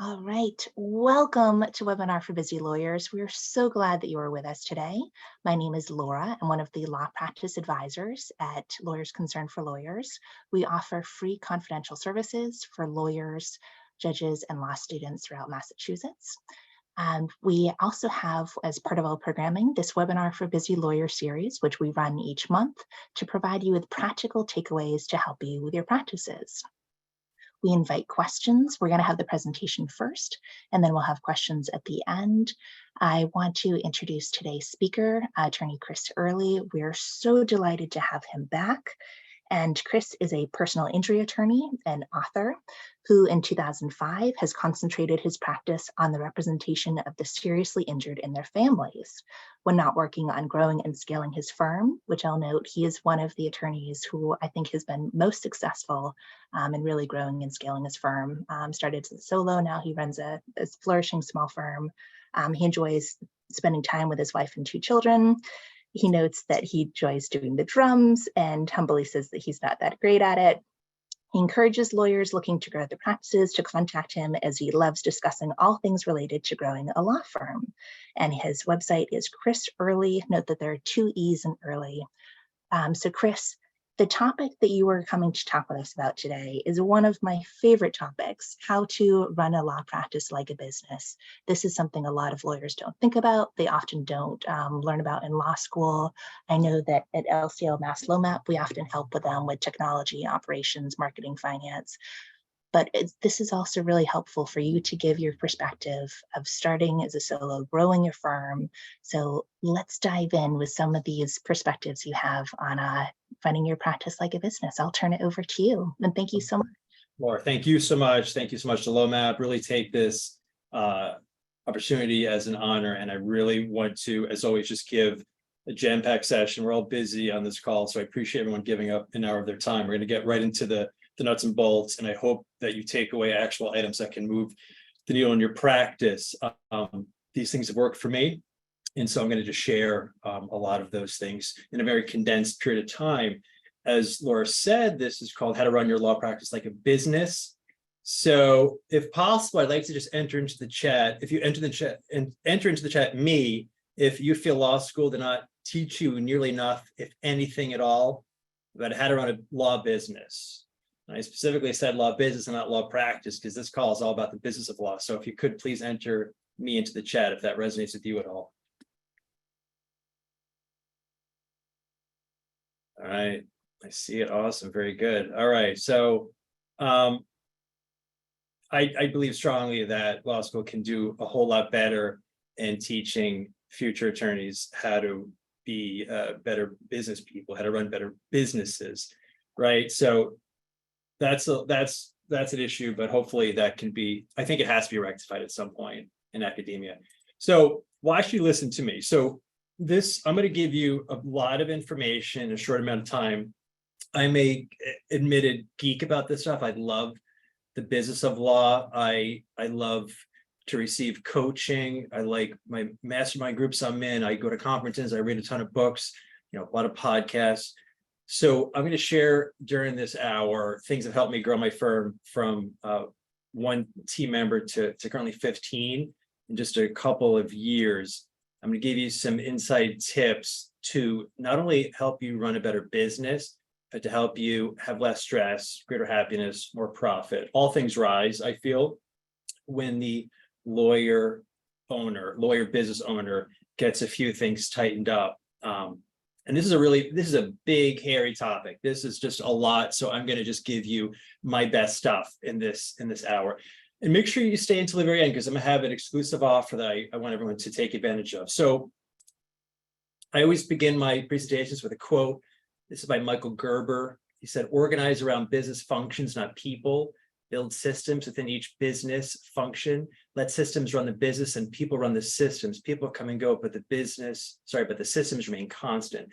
All right, welcome to Webinar for Busy Lawyers. We are so glad that you are with us today. My name is Laura. I'm one of the law practice advisors at Lawyers Concerned for Lawyers. We offer free confidential services for lawyers, judges, and law students throughout Massachusetts. And we also have, as part of our programming, this Webinar for Busy Lawyer series, which we run each month to provide you with practical takeaways to help you with your practices. We invite questions. We're going to have the presentation first, and then we'll have questions at the end. I want to introduce today's speaker, attorney Chris Earley. We're so delighted to have him back. And Chris is a personal injury attorney and author who in 2005 has concentrated his practice on the representation of the seriously injured and their families. When not working on growing and scaling his firm, which I'll note, he is one of the attorneys who I think has been most successful in really growing and scaling his firm. Started as a solo, now he runs a flourishing small firm. He enjoys spending time with his wife and 2 children. He notes that he enjoys doing the drums and humbly says that he's not that great at it. He encourages lawyers looking to grow their practices to contact him, as he loves discussing all things related to growing a law firm. And his website is Chris Earley. Note that there are 2 E's in Early. So Chris, the topic that you are coming to talk with us about today is one of my favorite topics: how to run a law practice like a business. This is something a lot of lawyers don't think about. They often don't learn about in law school. I know that at LCL Mass LOMAP, we often help with them with technology, operations, marketing, finance. But this is also really helpful for you to give your perspective of starting as a solo, growing your firm. So let's dive in with some of these perspectives you have on running your practice like a business. I'll turn it over to you. And thank you so much. Laura, thank you so much. Thank you so much to LOMAP. Really take this opportunity as an honor. And I really want to, as always, just give a jam-packed session. We're all busy on this call, so I appreciate everyone giving up an hour of their time. We're going to get right into the nuts and bolts, and I hope that you take away actual items that can move the needle in your practice. These things have worked for me, and so I'm going to just share a lot of those things in a very condensed period of time. As Laura said, this is called How to Run Your Law Practice Like a Business. So if possible, I'd like to just enter into the chat. If you enter into the chat, me, if you feel law school did not teach you nearly enough, if anything at all, about how to run a law business. I specifically said law business and not law practice, because this call is all about the business of law. So if you could please enter me into the chat if that resonates with you at all. All right, I see it. Awesome, very good. All right, so I believe strongly that law school can do a whole lot better in teaching future attorneys how to be better business people, how to run better businesses, right? So that's an issue, but hopefully that can be, I think it has to be rectified at some point in academia. So why should you listen to me? So I'm going to give you a lot of information in a short amount of time. I'm a admitted geek about this stuff. I love the business of law. I love to receive coaching. I like my mastermind groups I'm in. I go to conferences. I read a ton of books, a lot of podcasts. So I'm going to share during this hour things that helped me grow my firm from 1 team member to currently 15 in just a couple of years. I'm going to give you some inside tips to not only help you run a better business, but to help you have less stress, greater happiness, more profit. All things rise, I feel, when the lawyer business owner gets a few things tightened up. And this is a big, hairy topic. This is just a lot. So I'm going to just give you my best stuff in this hour. And make sure you stay until the very end, because I'm going to have an exclusive offer that I want everyone to take advantage of. So I always begin my presentations with a quote. This is by Michael Gerber. He said, "Organize around business functions, not people. Build systems within each business function. Let systems run the business and people run the systems. People come and go, but the systems remain constant."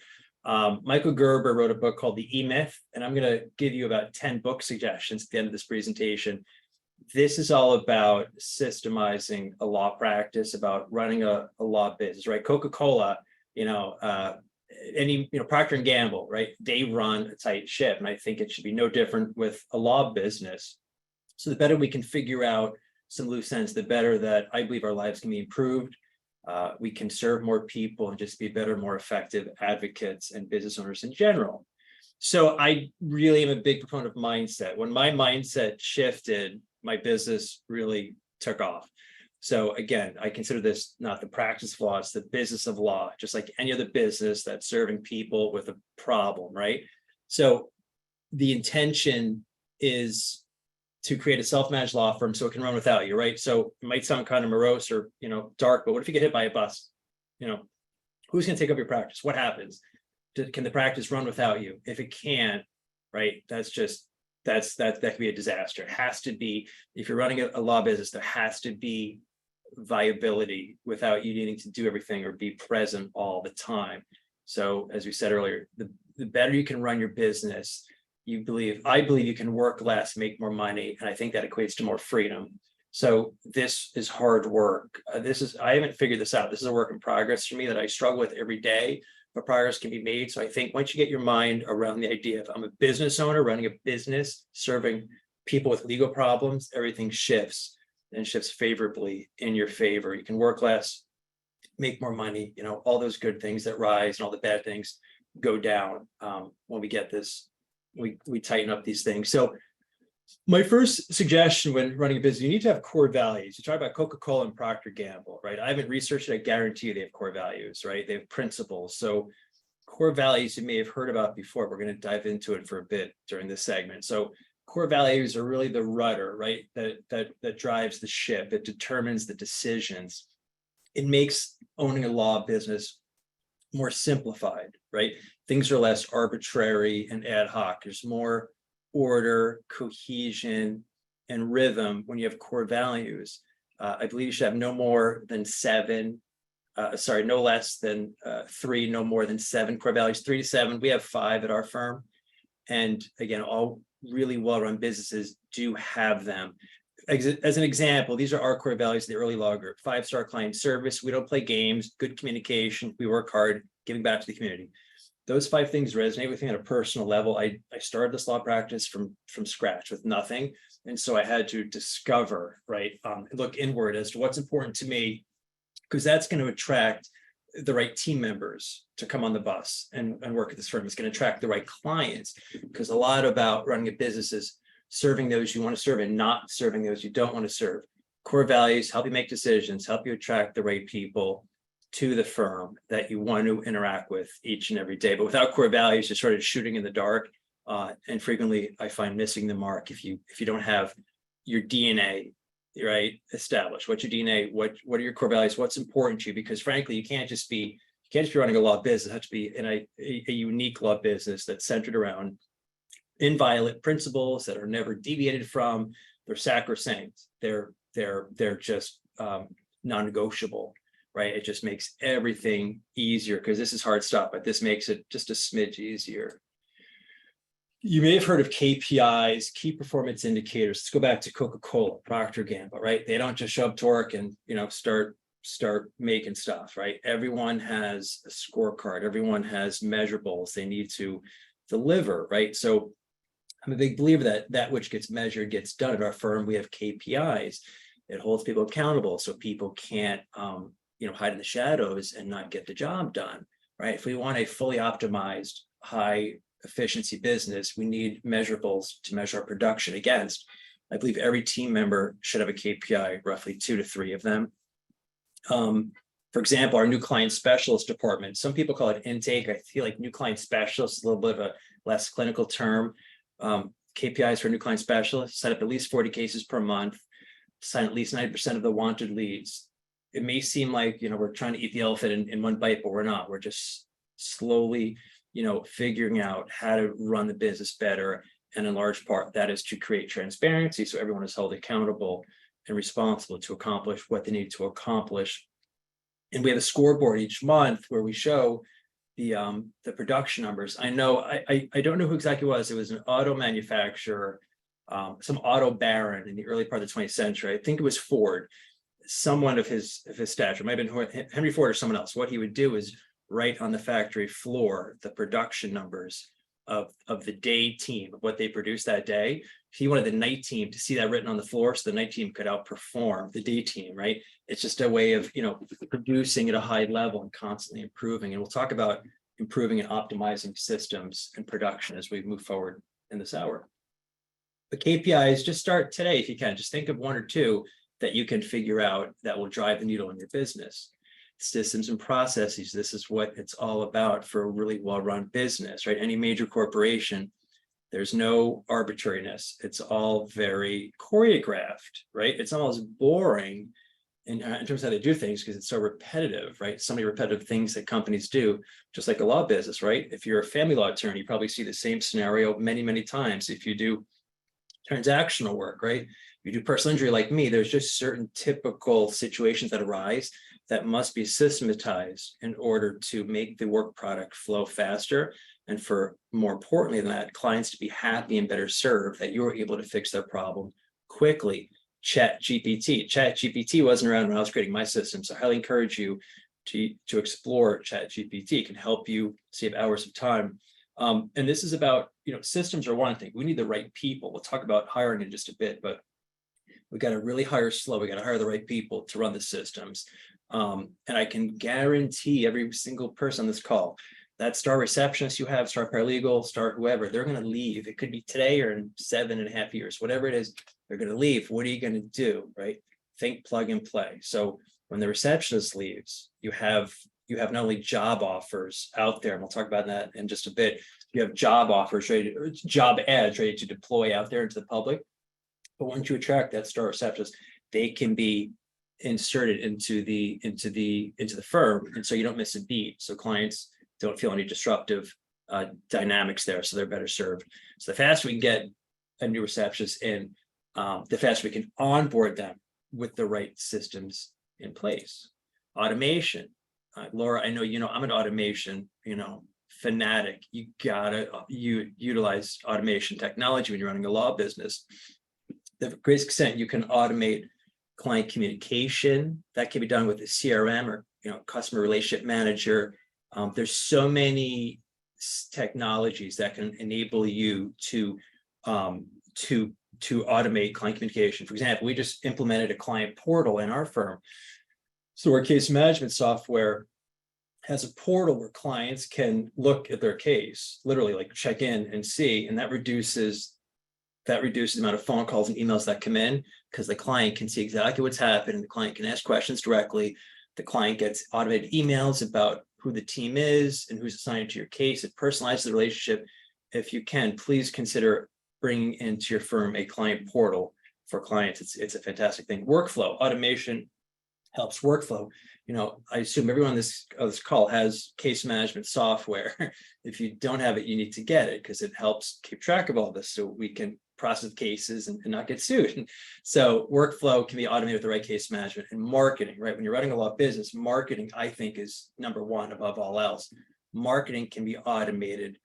Michael Gerber wrote a book called The E-Myth, and I'm going to give you about 10 book suggestions at the end of this presentation. This is all about systemizing a law practice, about running a law business, right? Coca-Cola, Procter and Gamble, right? They run a tight ship, and I think it should be no different with a law business. So the better we can figure out some loose ends, the better that I believe our lives can be improved. We can serve more people and just be better, more effective advocates and business owners in general. So I really am a big proponent of mindset. When my mindset shifted, my business really took off. So again, I consider this not the practice of law, it's the business of law, just like any other business that's serving people with a problem, right? So the intention is to create a self-managed law firm so it can run without you, right? So it might sound kind of morose or, dark, but what if you get hit by a bus? Who's going to take over your practice? What happens? Can the practice run without you? If it can't, right, that could be a disaster. It has to be, if you're running a law business, there has to be viability without you needing to do everything or be present all the time. So as we said earlier, the better you can run your business, I believe you can work less, make more money, and I think that equates to more freedom. So this is hard work. I haven't figured this out. This is a work in progress for me that I struggle with every day, but progress can be made. So I think once you get your mind around the idea of I'm a business owner running a business, serving people with legal problems, everything shifts and shifts favorably in your favor. You can work less, make more money, all those good things that rise and all the bad things go down when we get this. We tighten up these things. So my first suggestion when running a business, you need to have core values. You talk about Coca-Cola and Procter & Gamble, right? I haven't researched it. I guarantee you they have core values, right? They have principles. So core values you may have heard about before. We're going to dive into it for a bit during this segment. So core values are really the rudder, right? That drives the ship. It determines the decisions. It makes owning a law business more simplified, right? Things are less arbitrary and ad hoc. There's more order, cohesion, and rhythm when you have core values. I believe you should have no less than 3, no more than 7 core values, 3 to 7. We have 5 at our firm. And again, all really well-run businesses do have them. As an example, these are our core values of the Early Law Group: 5-star client service. We don't play games, good communication. We work hard, giving back to the community. Those 5 things resonate with me on a personal level. I started this law practice from scratch with nothing. And so I had to discover, right, look inward as to what's important to me, because that's going to attract the right team members to come on the bus and work at this firm. It's going to attract the right clients, because a lot about running a business is serving those you want to serve and not serving those you don't want to serve. Core values help you make decisions, help you attract the right people to the firm that you want to interact with each and every day. But without core values, you're sort of shooting in the dark. And frequently I find missing the mark if you don't have your DNA, right, established. What's your DNA? What are your core values? What's important to you? Because frankly, you can't just be running a law business. It has to be in a unique law business that's centered around inviolate principles that are never deviated from. They're sacrosanct. They're just non-negotiable, right? It just makes everything easier, because this is hard stuff, but this makes it just a smidge easier. You may have heard of KPIs, key performance indicators. Let's go back to Coca-Cola, Procter & Gamble, right? They don't just show up to work and start making stuff, right? Everyone has a scorecard. Everyone has measurables they need to deliver, right? So I'm a big believer that which gets measured gets done. At our firm, we have KPIs. It holds people accountable, so people can't hide in the shadows and not get the job done, right? If we want a fully optimized, high efficiency business, we need measurables to measure our production against. I believe every team member should have a KPI, roughly 2 to 3 of them. For example, our new client specialist department, some people call it intake. I feel like new client specialist is a little bit of a less clinical term. KPIs for new client specialists: set up at least 40 cases per month, sign at least 90% of the wanted leads. It may seem like, we're trying to eat the elephant in one bite, but we're not. We're just slowly, figuring out how to run the business better. And in large part, that is to create transparency, so everyone is held accountable and responsible to accomplish what they need to accomplish. And we have a scoreboard each month where we show the production numbers. I know, I don't know who exactly it was. It was an auto manufacturer, some auto baron in the early part of the 20th century. I think it was Ford, someone of his stature. It might have been Henry Ford or someone else. What he would do is write on the factory floor the production numbers of the day team, of what they produced that day. He wanted the night team to see that written on the floor so the night team could outperform the day team, right? It's just a way of, producing at a high level and constantly improving. And we'll talk about improving and optimizing systems and production as we move forward in this hour. But KPIs, just start today if you can. Just think of one or two that you can figure out that will drive the needle in your business. Systems and processes, this is what it's all about for a really well-run business, right? Any major corporation, there's no arbitrariness. It's all very choreographed, right? It's almost boring in terms of how they do things because it's so repetitive, right? So many repetitive things that companies do, just like a law business, right? If you're a family law attorney, you probably see the same scenario many, many times. If you do transactional work, right? You do personal injury like me, there's just certain typical situations that arise that must be systematized in order to make the work product flow faster. And for more importantly than that, clients to be happy and better served, that you're able to fix their problem quickly. Chat GPT wasn't around when I was creating my system. So I highly encourage you to explore Chat GPT. It can help you save hours of time. And this is about, systems are one thing. We need the right people. We'll talk about hiring in just a bit, but we got to really hire slow. We got to hire the right people to run the systems. And I can guarantee every single person on this call, that star receptionist you have, star paralegal, star whoever, they're going to leave. It could be today or in 7.5 years, whatever it is, they're going to leave. What are you going to do, right? Think, plug and play. So when the receptionist leaves, you have not only job offers out there, and we'll talk about that in just a bit. You have job offers ready, job ads ready to deploy out there into the public. But once you attract that star receptionist, they can be inserted into the firm, and so you don't miss a beat. So clients don't feel any disruptive dynamics there, so they're better served. So the faster we can get a new receptionist in, the faster we can onboard them with the right systems in place. Automation, Laura, I know I'm an automation fanatic. You gotta utilize automation technology when you're running a law business. The greatest extent you can automate client communication. That can be done with a CRM or customer relationship manager. There's so many technologies that can enable you to automate client communication. For example, we just implemented a client portal in our firm. So our case management software has a portal where clients can look at their case, literally like check in and see, and that reduces the amount of phone calls and emails that come in because the client can see exactly what's happened. The client can ask questions directly. The client gets automated emails about who the team is and who's assigned to your case. It personalizes the relationship. If you can, please consider bringing into your firm a client portal for clients. It's a fantastic thing. Workflow automation helps workflow. I assume everyone on this call has case management software. If you don't have it, you need to get it because it helps keep track of all this so we can process cases and not get sued. So workflow can be automated with the right case management. And marketing, right? When you're running a law business, marketing, I think, is number one above all else. Marketing can be automated.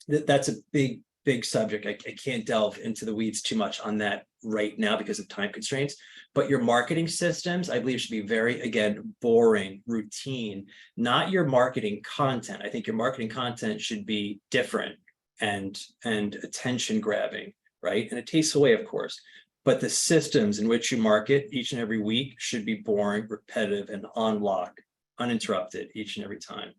That's a big subject. I can't delve into the weeds too much on that right now because of time constraints. But your marketing systems, I believe, should be very, again, boring, routine, not your marketing content. I think your marketing content should be different and attention grabbing, right? And it tastes away, of course. But the systems in which you market each and every week should be boring, repetitive, and on lock, uninterrupted each and every time.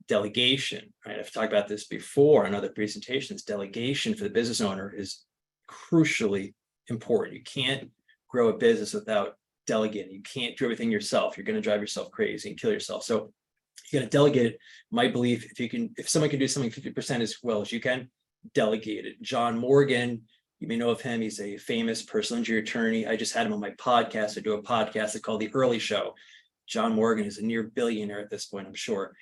Delegation, right? I've talked about this before in other presentations. Delegation for the business owner is crucially important. You can't grow a business without delegating. You can't do everything yourself. You're going to drive yourself crazy and kill yourself. So you got to delegate it. My belief, if someone can do something 50% as well as you can, delegate it. John Morgan, you may know of him. He's a famous personal injury attorney. I just had him on my podcast. I do a podcast called The Early Show. John Morgan is a near billionaire at this point, I'm sure.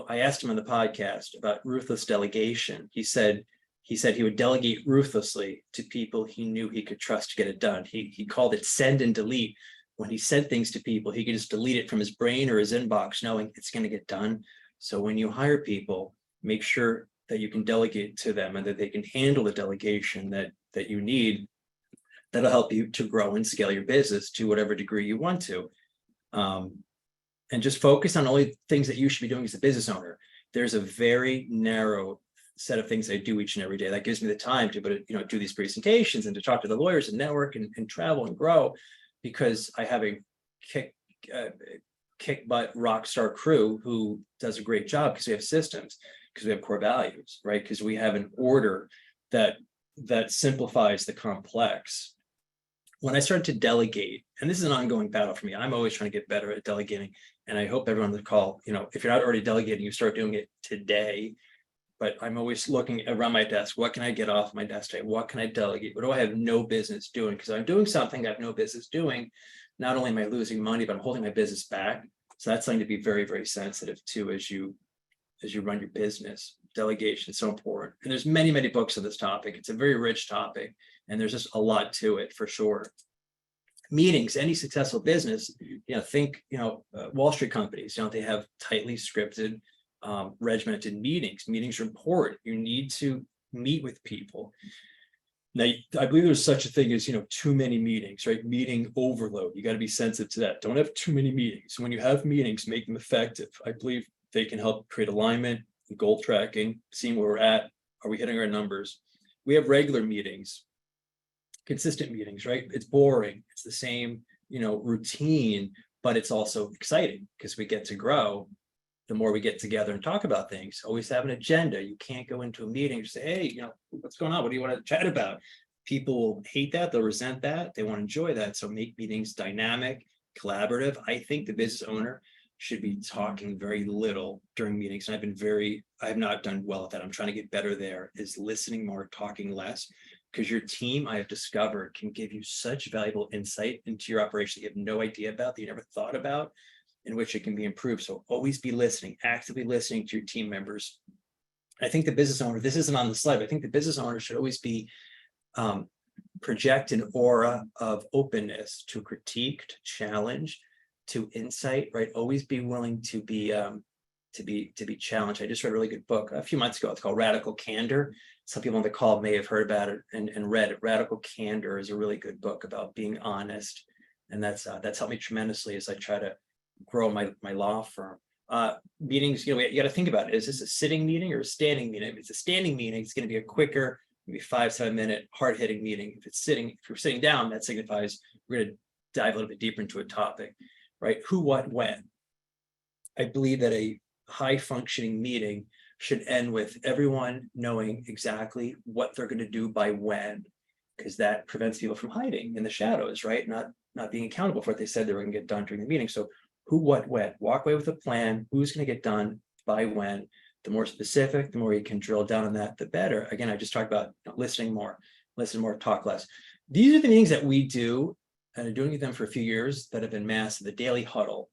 I asked him on the podcast about ruthless delegation. He said he would delegate ruthlessly to people he knew he could trust to get it done. He called it send and delete. When he sent things to people, he could just delete it from his brain or his inbox, knowing it's going to get done. So when you hire people, make sure that you can delegate to them and that they can handle the delegation that you need. That'll help you to grow and scale your business to whatever degree you want to. And just focus on only things that you should be doing as a business owner. There's a very narrow set of things I do each and every day. That gives me the time to, do these presentations and to talk to the lawyers and network and travel and grow, because I have a kick butt rock star crew who does a great job, because we have systems, because we have core values, right? Because we have an order that simplifies the complex. When I started to delegate, and this is an ongoing battle for me, I'm always trying to get better at delegating. And I hope everyone on the call, if you're not already delegating, you start doing it today. But I'm always looking around my desk. What can I get off my desk today? What can I delegate? What do I have no business doing? Because I'm doing something I have no business doing. Not only am I losing money, but I'm holding my business back. So that's something to be very, very sensitive to as you run your business. Delegation is so important. And there's many, many books on this topic. It's a very rich topic, and there's just a lot to it for sure. Meetings, any successful business, think, Wall Street companies, they have tightly scripted, regimented meetings. Meetings are important. You need to meet with people. Now, I believe there's such a thing as, too many meetings, right? Meeting overload. You got to be sensitive to that. Don't have too many meetings. When you have meetings, make them effective. I believe they can help create alignment, goal tracking, seeing where we're at. Are we hitting our numbers? We have regular meetings, consistent meetings, right? It's boring. It's the same, routine, but it's also exciting because we get to grow. The more we get together and talk about things, always have an agenda. You can't go into a meeting and say, hey, what's going on? What do you want to chat about? People will hate that. They'll resent that. They want to enjoy that. So make meetings dynamic, collaborative. I think the business owner should be talking very little during meetings. And I have not done well at that. I'm trying to get better there, is listening more, talking less, because your team, I have discovered, can give you such valuable insight into your operation that you have no idea about, that you never thought about, in which it can be improved. So always be listening, actively listening to your team members. I think the business owner, this isn't on the slide, but I think the business owner should always be project an aura of openness to critique, to challenge, to insight, right? Always be willing to be challenged. I just read a really good book a few months ago. It's called Radical Candor. Some people on the call may have heard about it and read it. Radical Candor is a really good book about being honest. And that's helped me tremendously as I try to grow my law firm. Meetings, you got to think about it. Is this a sitting meeting or a standing meeting? If it's a standing meeting, it's going to be a quicker, maybe 5-7 minute hard-hitting meeting. If you're sitting down, that signifies we're going to dive a little bit deeper into a topic, right? Who, what, when. I believe that a high-functioning meeting should end with everyone knowing exactly what they're going to do by when, because that prevents people from hiding in the shadows, right? Not being accountable for what they said they were going to get done during the meeting. So who, what, when. Walk away with a plan. Who's going to get done by when. The more specific, the more you can drill down on that, the better. Again, I just talked about listening more, listen more, talk less. These are the meetings that we do, and I'm doing them for a few years, that have been massive. The daily huddle.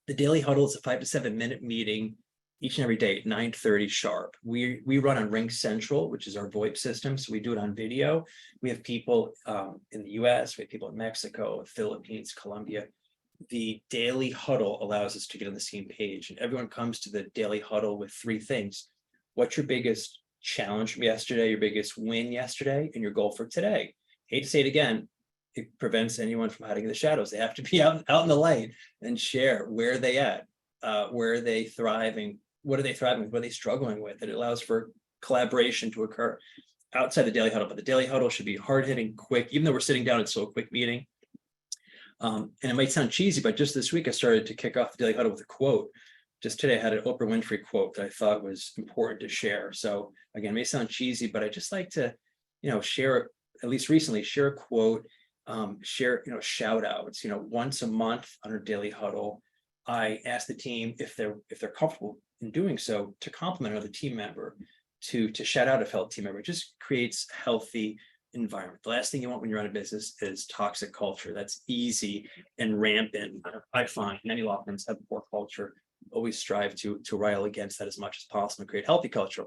The daily huddle is a 5 to 7 minute meeting each and every day at 9:30 sharp. We run on Ring Central, which is our VoIP system. So we do it on video. We have people in the US, we have people in Mexico, Philippines, Colombia. The daily huddle allows us to get on the same page, and everyone comes to the daily huddle with 3 things. What's your biggest challenge from yesterday, your biggest win yesterday, and your goal for today? Hate to say it again, it prevents anyone from hiding in the shadows. They have to be out in the light and share where are they at, where are they thriving, what are they thriving with, what are they struggling with. It allows for collaboration to occur outside the daily huddle. But the daily huddle should be hard-hitting, quick. Even though we're sitting down, it's still a quick meeting. And it might sound cheesy, but just this week I started to kick off the daily huddle with a quote. Just today I had an Oprah Winfrey quote that I thought was important to share. So again, it may sound cheesy, but I just like to, share, at least recently, share a quote, share, shout outs. Once a month on our daily huddle, I ask the team if they're comfortable in doing so, to compliment another team member, to shout out a fellow team member. It just creates healthy environment. The last thing you want when you're on a business is toxic culture. That's easy and rampant. I find many law firms have poor culture. Always strive to rail against that as much as possible and create healthy culture.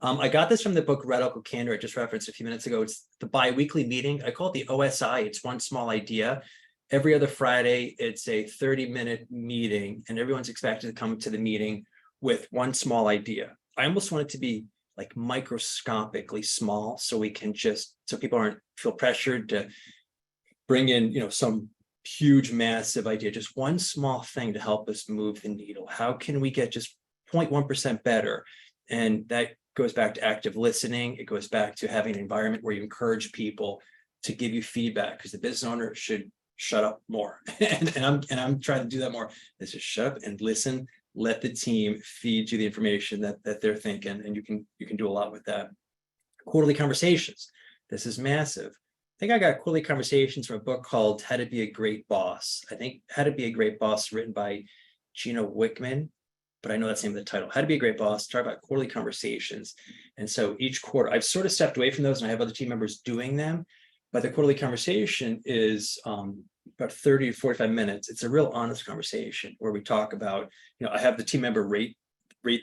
I got this from the book Radical Candor I just referenced a few minutes ago. It's the bi-weekly meeting. I call it the OSI. It's one small idea. Every other Friday, it's a 30-minute meeting, and everyone's expected to come to the meeting with one small idea. I almost want it to be like microscopically small, so we can so people aren't feel pressured to bring in, some huge, massive idea, just one small thing to help us move the needle. How can we get just 0.1% better? And that goes back to active listening. It goes back to having an environment where you encourage people to give you feedback, because the business owner should shut up more. and I'm trying to do that more. Is just shut up and listen. Let the team feed you the information that they're thinking, and you can do a lot with that. Quarterly conversations. This is massive. I think I got quarterly conversations from a book called How to Be a Great Boss. I think How to Be a Great Boss, written by Gino Wickman, but I know that's the name of the title. How to Be a Great Boss. Talk about quarterly conversations. And so each quarter, I've sort of stepped away from those, and I have other team members doing them. But the quarterly conversation is about 30 to 45 minutes. It's a real honest conversation where we talk about, I have the team member rate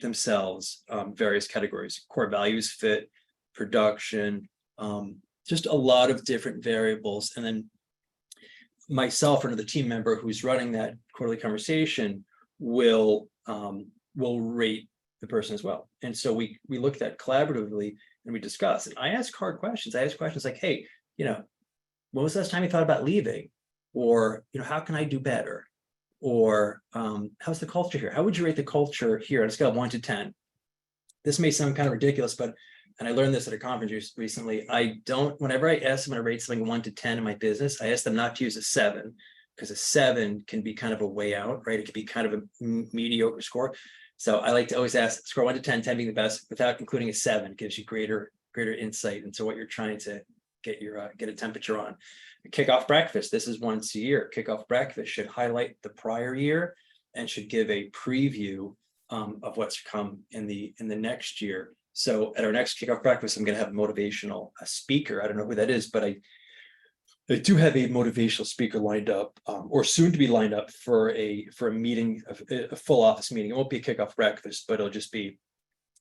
themselves, various categories: core values, fit, production, just a lot of different variables. And then myself or another team member who's running that quarterly conversation will rate the person as well. And so we look at that collaboratively and we discuss. And I ask hard questions. I ask questions like, hey, when was the last time you thought about leaving? Or, how can I do better? Or how's the culture here? How would you rate the culture here on a scale of 1 to 10? This may sound kind of ridiculous, but, and I learned this at a conference recently, whenever I ask them to rate something 1 to 10 in my business, I ask them not to use a 7, because a 7 can be kind of a way out, right? It can be kind of a mediocre score. So I like to always ask, score 1 to 10, 10 being the best, without including a 7. It gives you greater insight into what you're trying to get a temperature on. A kickoff breakfast. This is once a year. Kickoff breakfast should highlight the prior year and should give a preview of what's to come in the next year. So at our next kickoff breakfast, I'm going to have a motivational speaker. I don't know who that is, but I do have a motivational speaker lined up, or soon to be lined up for a meeting, a full office meeting. It won't be a kickoff breakfast, but it'll just be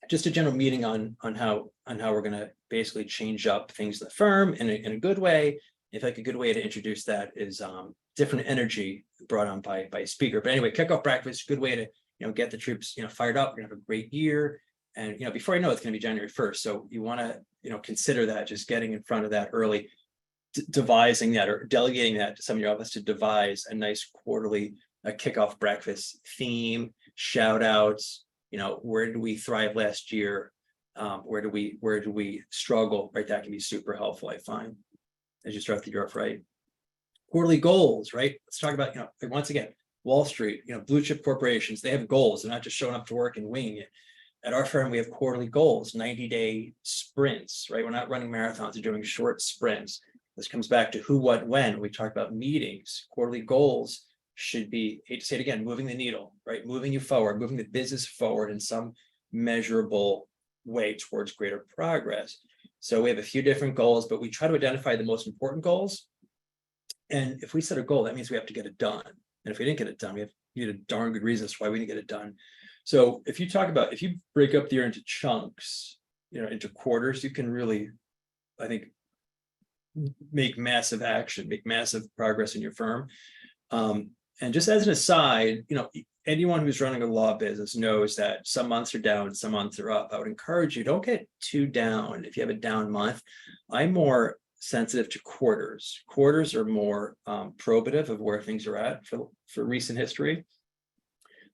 a general meeting on how we're going to basically change up things in the firm in a good way. In fact, a good way to introduce that is different energy brought on by a speaker. But anyway, kickoff breakfast, good way to get the troops fired up. We're gonna have a great year, and before I know it, it's going to be January 1st. So you want to consider that, just getting in front of that early, devising that or delegating that to some of your office to devise a nice quarterly kickoff breakfast theme, shout outs. Where did we thrive last year? Where do we struggle? Right, that can be super helpful, I find, as you start the year off right. Quarterly goals, right? Let's talk about, once again, Wall Street, blue chip corporations, they have goals. They're not just showing up to work and winging it. At our firm, we have quarterly goals, 90-day sprints, right? We're not running marathons, we're doing short sprints. This comes back to who, what, when. We talked about meetings. Quarterly goals should be, hate to say it again, moving the needle, right? Moving you forward, moving the business forward in some measurable way towards greater progress. So we have a few different goals, but we try to identify the most important goals. And if we set a goal, that means we have to get it done. And if we didn't get it done, we need a darn good reason why we didn't get it done. So if you break up the year into chunks, into quarters, you can really, I think, make massive action, make massive progress in your firm. And just as an aside, anyone who's running a law business knows that some months are down, some months are up. I would encourage you, don't get too down. If you have a down month, I'm more sensitive to quarters. Quarters are more probative of where things are at for recent history.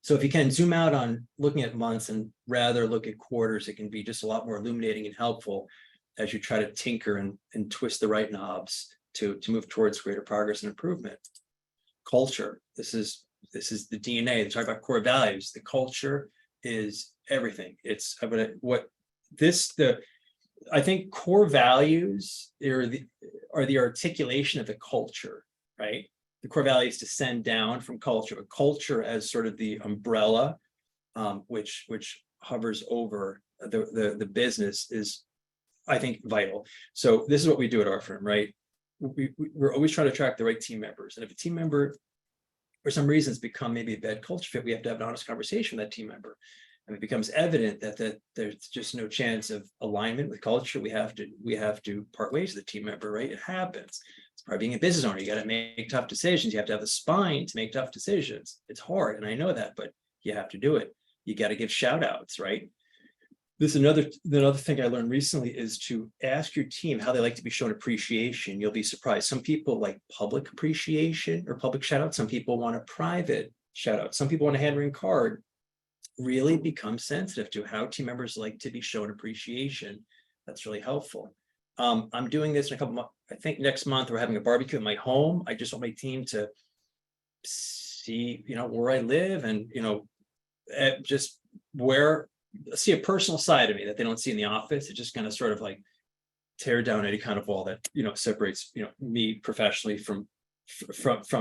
So if you can zoom out on looking at months and rather look at quarters, it can be just a lot more illuminating and helpful as you try to tinker and twist the right knobs to move towards greater progress and improvement. Culture. This is the DNA. They talk about core values. The culture is everything. I think core values are the articulation of the culture, right? The core values descend down from culture, but culture as sort of the umbrella, which hovers over the business, is, I think, vital. So this is what we do at our firm, right? We're always trying to attract the right team members. And if a team member, for some reason, has become maybe a bad culture fit, we have to have an honest conversation with that team member. And it becomes evident that there's just no chance of alignment with culture. We have to part ways with the team member, right? It happens. It's part of being a business owner. You got to make tough decisions. You have to have the spine to make tough decisions. It's hard, and I know that, but you have to do it. You got to give shout outs, right? This is another thing I learned recently, is to ask your team how they like to be shown appreciation. You'll be surprised. Some people like public appreciation or public shout out. Some people want a private shout out. Some people want a handwritten card. really become sensitive to how team members like to be shown appreciation. That's really helpful. I'm doing this in a couple months. I think next month we're having a barbecue at my home. I just want my team to see, where I live, and, just where see a personal side of me that they don't see in the office. It just kind of sort of like tear down any kind of wall that, separates, me professionally from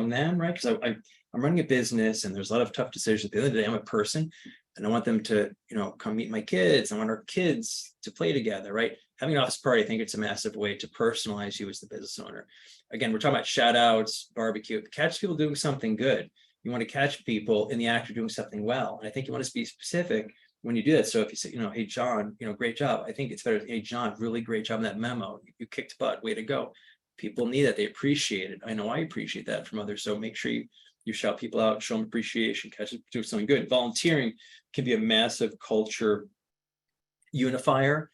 them, right? Because I'm running a business and there's a lot of tough decisions. At the end of the day, I'm a person, and I want them to, come meet my kids. I want our kids to play together, right? Having an office party, I think it's a massive way to personalize you as the business owner. Again, we're talking about shout outs, barbecue, catch people doing something good. You want to catch people in the act of doing something well. And I think you want to be specific when you do that. So if you say, hey, John, great job. I think it's better. Hey, John, really great job in that memo. You kicked butt, way to go. People need that. They appreciate it. I know I appreciate that from others. So make sure you shout people out, show them appreciation, catch them doing something good. Volunteering can be a massive culture unifier.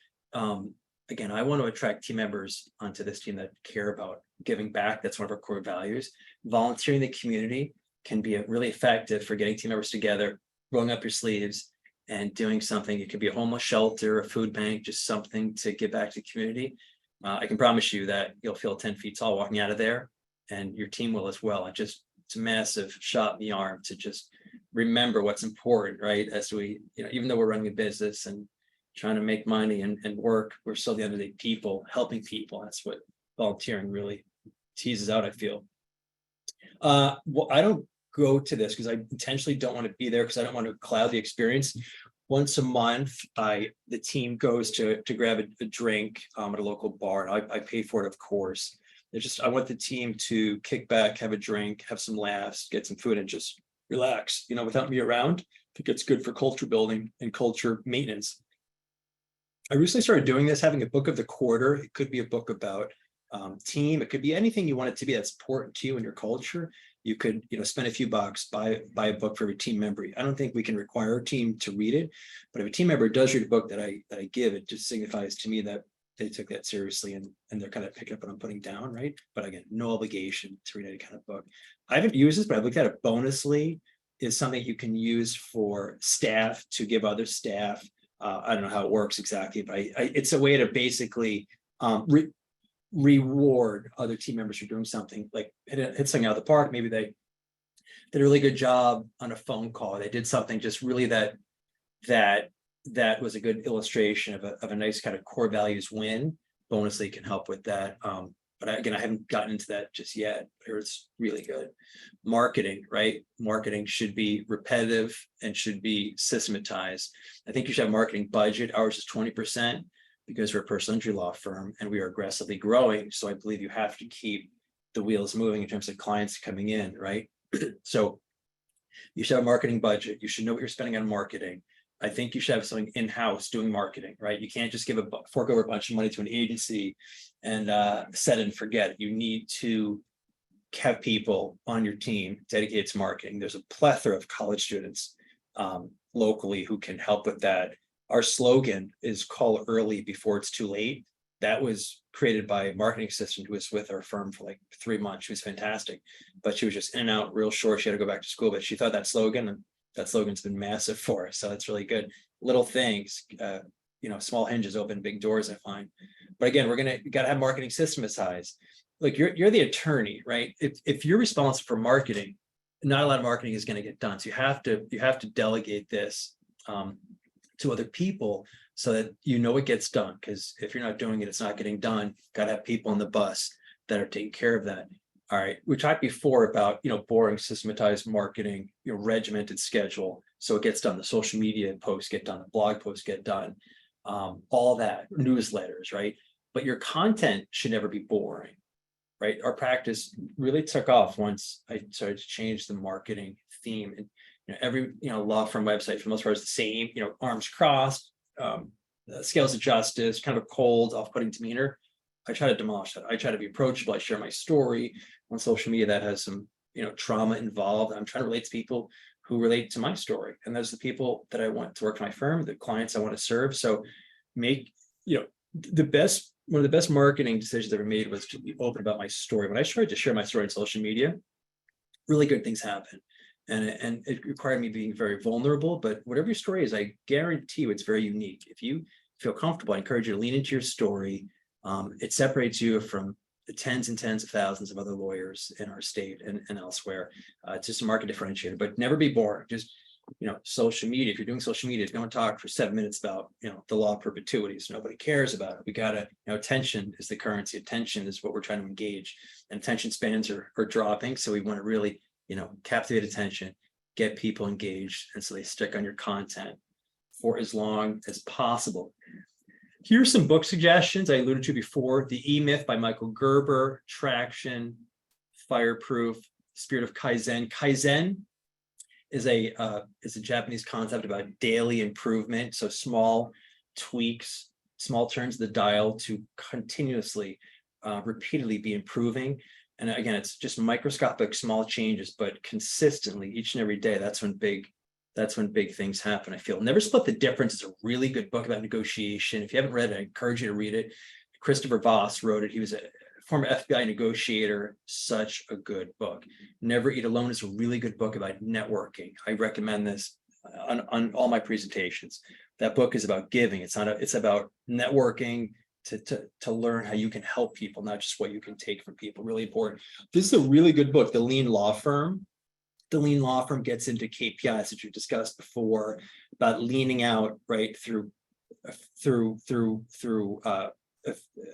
Again, I want to attract team members onto this team that care about giving back. That's one of our core values. Volunteering in the community can be really effective for getting team members together, rolling up your sleeves and doing something. It could be a homeless shelter, a food bank, just something to give back to the community. I can promise you that you'll feel 10 feet tall walking out of there, and your team will as well. It's a massive shot in the arm to just remember what's important, right? As we, even though we're running a business and trying to make money and work, we're still at the end of the day people, helping people. That's what volunteering really teases out, I feel. Well, I don't go to this because I intentionally don't want to be there, because I don't want to cloud the experience. Once a month, the team goes to grab a drink at a local bar. And I pay for it, of course. I want the team to kick back, have a drink, have some laughs, get some food, and just relax, without me around. I think it's good for culture building and culture maintenance. I recently started doing this, having a book of the quarter. It could be a book about team. It could be anything you want it to be that's important to you and your culture. You could, spend a few bucks, buy a book for every team member. I don't think we can require a team to read it, but if a team member does read a book that I give, it just signifies to me that they took that seriously and they're kind of picking up what I'm putting down, right? But again, no obligation to read any kind of book. I haven't used this, but I've looked at it. Bonusly is something you can use for staff to give other staff. I don't know how it works exactly, but it's a way to basically reward other team members for doing something, like hit something out of the park. Maybe they did a really good job on a phone call. They did something just really that was a good illustration of a nice kind of core values win. Bonusly can help with that. But again, I haven't gotten into that just yet, but it's really good. Marketing, right? Marketing should be repetitive and should be systematized. I think you should have a marketing budget. Ours is 20%. Because we're a personal injury law firm and we are aggressively growing. So I believe you have to keep the wheels moving in terms of clients coming in, right? So you should have a marketing budget. You should know what you're spending on marketing. I think you should have something in-house doing marketing, right? You can't just fork over a bunch of money to an agency and set it and forget it. You need to have people on your team dedicated to marketing. There's a plethora of college students locally who can help with that. Our slogan is call early before it's too late. That was created by a marketing assistant who was with our firm for like 3 months. She was fantastic, but she was just in and out real short. She had to go back to school, but she thought that slogan, and that slogan's been massive for us. So that's really good. Little things, small hinges open big doors, I find. But again, you got to have marketing systematized. Like you're the attorney, right? If you're responsible for marketing, not a lot of marketing is going to get done. So you have to delegate this to other people so that it gets done. Because if you're not doing it, it's not getting done. Got to have people on the bus that are taking care of that. All right. We talked before about, boring, systematized marketing, regimented schedule. So it gets done. The social media posts get done. The blog posts get done. All that, newsletters, right? But your content should never be boring, right? Our practice really took off once I started to change the marketing theme. And every law firm website for the most part is the same, arms crossed, scales of justice, kind of a cold, off-putting demeanor. I try to demolish that. I try to be approachable. I share my story on social media that has some trauma involved. I'm trying to relate to people who relate to my story, and those are the people that I want to work for my firm, the clients I want to serve. So make one of the best marketing decisions I ever made was to be open about my story. When I started to share my story on social media, really good things happen. and it required me being very vulnerable. But whatever your story is, I guarantee you it's very unique. If you feel comfortable, I encourage you to lean into your story. It separates you from the tens and tens of thousands of other lawyers in our state and elsewhere. It's just a market differentiator, but never be bored. Just, social media, if you're doing social media, don't talk for 7 minutes about, the law of perpetuities. Nobody cares about it. We gotta, attention is the currency. Attention is what we're trying to engage, and attention spans are dropping. So we want to really, captivate attention, get people engaged, and so they stick on your content for as long as possible. Here's some book suggestions I alluded to before: The E-Myth by Michael Gerber, Traction, Fireproof, Spirit of Kaizen. Kaizen is a Japanese concept about daily improvement. So small tweaks, small turns of the dial to continuously, repeatedly be improving. And again, it's just microscopic small changes, but consistently each and every day. That's when big things happen. I feel Never Split the Difference is a really good book about negotiation. If you haven't read it, I encourage you to read it. Christopher Voss wrote it. He was a former FBI negotiator. Such a good book. Never Eat Alone is a really good book about networking. I recommend this on all my presentations. That book is about giving. It's about networking to learn how you can help people, not just what you can take from people. Really important. This is a really good book, The Lean Law Firm. The Lean Law Firm gets into KPIs that you discussed before, about leaning out, right, through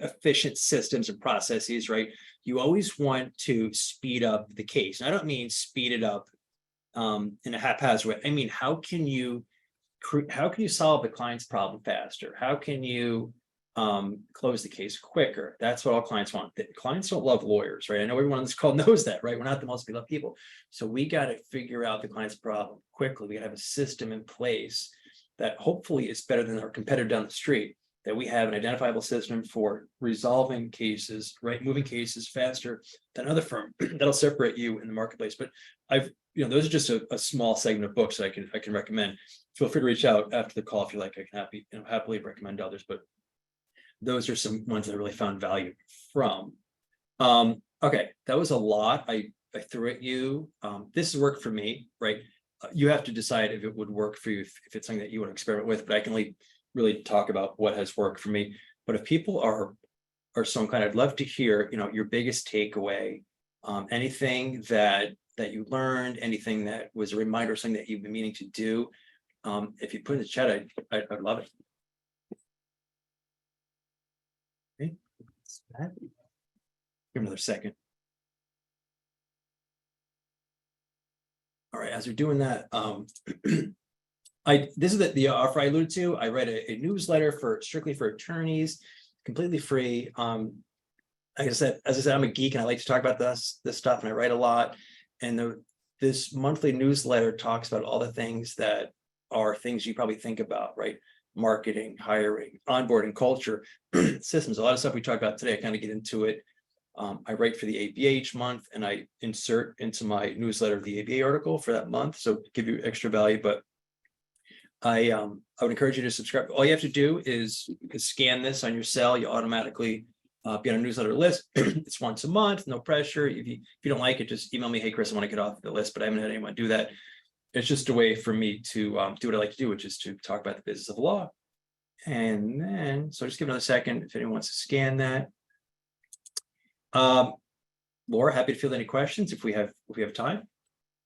efficient systems and processes, right? You always want to speed up the case. And I don't mean speed it up in a haphazard way. I mean, how can you solve the client's problem faster? How can you close the case quicker? That's what all clients want. The clients don't love lawyers, right? I know everyone on this call knows that, right? We're not the most beloved people. So we got to figure out the client's problem quickly. We got to have a system in place that hopefully is better than our competitor down the street, that we have an identifiable system for resolving cases, right? Moving cases faster than another firm. That'll separate you in the marketplace. But those are just a small segment of books that I can recommend. Feel free to reach out after the call if you like. I can happily recommend others, but those are some ones that I really found value from. Okay, that was a lot I threw at you. This has worked for me, right? You have to decide if it would work for you, if it's something that you want to experiment with, but I can really talk about what has worked for me. But if people are so inclined, I'd love to hear, your biggest takeaway, anything that you learned, anything that was a reminder of something that you've been meaning to do. If you put in the chat, I'd love it. Okay. Give another second. All right, as we're doing that, this is the offer I alluded to. I read a newsletter strictly for attorneys, completely free. As I said, I'm a geek and I like to talk about this stuff, and I write a lot. And this monthly newsletter talks about all the things that are things you probably think about, right? Marketing, hiring, onboarding, culture, systems, a lot of stuff we talked about today. I kind of get into it. I write for the ABA each month, and I insert into my newsletter the ABA article for that month, so give you extra value. But I would encourage you to subscribe. All you have to do is scan this on your cell. You automatically be on a newsletter list. It's once a month, no pressure. If you don't like it, just email me. Hey, Chris, I want to get off the list, but I haven't had anyone do that. It's just a way for me to do what I like to do, which is to talk about the business of law. And then, so just give another second if anyone wants to scan that. Laura, happy to field any questions if we have time.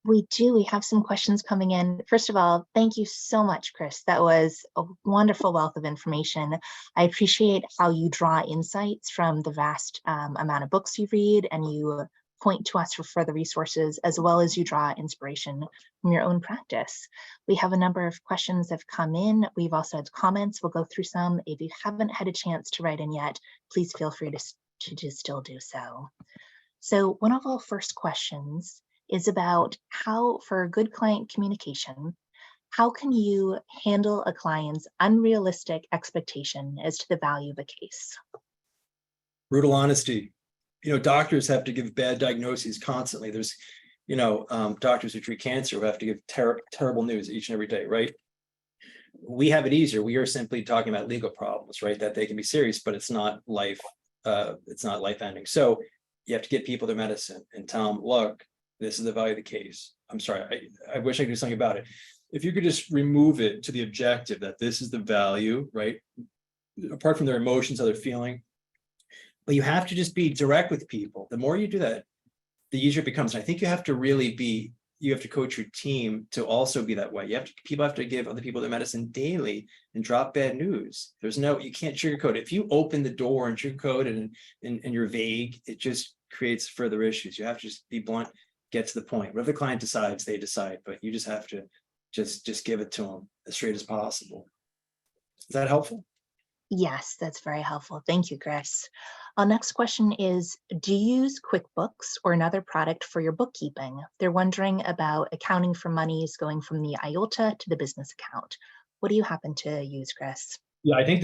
We do. We have some questions coming in. First of all, thank you so much, Chris. That was a wonderful wealth of information. I appreciate how you draw insights from the vast amount of books you read, and you point to us for further resources, as well as you draw inspiration from your own practice. We have a number of questions that have come in. We've also had comments. We'll go through some. If you haven't had a chance to write in yet, please feel free to still do so. So one of our first questions is about how, for good client communication, how can you handle a client's unrealistic expectation as to the value of a case? Brutal honesty. Doctors have to give bad diagnoses constantly. There's, doctors who treat cancer who have to give terrible news each and every day, right? We have it easier. We are simply talking about legal problems, right? That they can be serious, but it's not life ending. So you have to get people their medicine and tell them, look, This is the value of the case. I'm sorry, I wish I could do something about it. If you could just remove it to the objective that this is the value, right? Apart from their emotions, how they're feeling. But you have to just be direct with people. The more you do that, the easier it becomes. And I think you have to really you have to coach your team to also be that way. People have to give other people their medicine daily and drop bad news. You can't sugarcoat it. If you open the door and sugarcoat it and you're vague, it just creates further issues. You have to just be blunt, get to the point. Whatever the client decides, they decide, but you just have to just give it to them as straight as possible. Is that helpful? Yes, that's very helpful. Thank you, Chris. Our next question is, do you use QuickBooks or another product for your bookkeeping? They're wondering about accounting for monies going from the IOLTA to the business account. What do you happen to use, Chris? Yeah, I think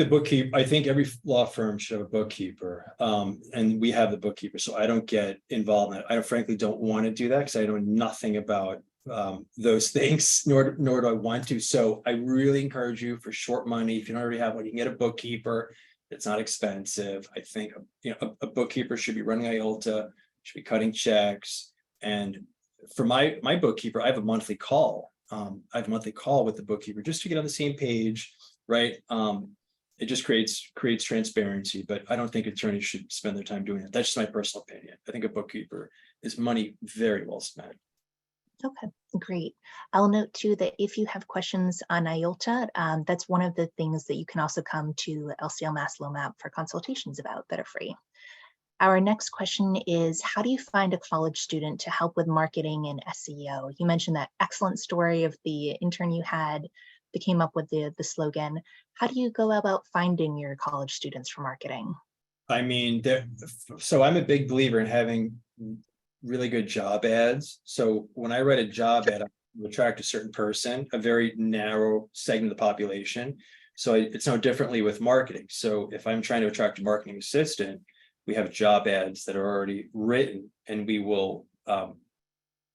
every law firm should have a bookkeeper. And we have the bookkeeper, so I don't get involved in it. I frankly don't want to do that because I know nothing about those things, nor do I want to. So I really encourage you, for short money, if you don't already have one, you can get a bookkeeper. It's not expensive. I think a bookkeeper should be running IOLTA, should be cutting checks. And for my bookkeeper, I have a monthly call. I have a monthly call with the bookkeeper just to get on the same page, right? It just creates transparency, but I don't think attorneys should spend their time doing it. That's just my personal opinion. I think a bookkeeper is money very well spent. Okay, great. I'll note too that if you have questions on IOLTA, that's one of the things that you can also come to LCL Mass LoMAP for consultations about that are free. Our next question is, how do you find a college student to help with marketing and SEO? You mentioned that excellent story of the intern you had that came up with the slogan. How do you go about finding your college students for marketing? I mean, so I'm a big believer in having really good job ads. So when I write a job ad, I attract a certain person, a very narrow segment of the population. So it's no differently with marketing. So if I'm trying to attract a marketing assistant, we have job ads that are already written, and we will